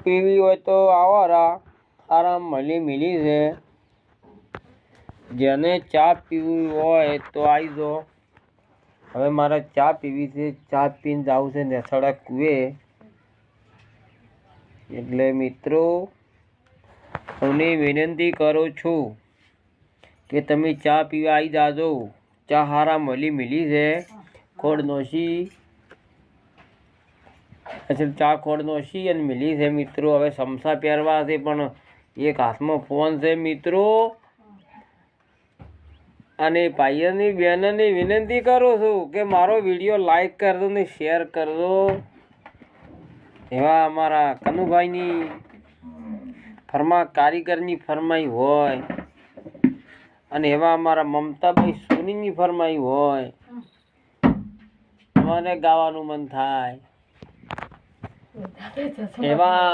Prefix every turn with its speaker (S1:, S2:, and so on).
S1: PV હોય તો આવારા આરામ મિલી છે. જેને ચા પીવી હોય તો આવી જાઓ. હવે મારે ચા પીવી છે. ચા પીને જવું છે નેસડા કુએ. એટલે મિત્રો તમને વિનંતી કરું છું કે તમે ચા પીવા આવી જાજો. ચા હારા મિલી છે. ખોડ નોશી ચા ખોડ નોશી અને મિલી છે મિત્રો. હવે સમસા પહેરવા છે પણ એક હાથમાં ફોન છે મિત્રો. અને ભાઈઓની બહેનોની વિનંતી કરું છું કે મારો વિડીયો લાઈક કરજો ને શેર કરજો. એવા અમારા કનુભાઈની કારીગરની ફરમાઈ હોય અને એવા અમારા મમતાભાઈ સોનીની ફરમાઈ હોય. મને ગાવાનું મન થાય એવા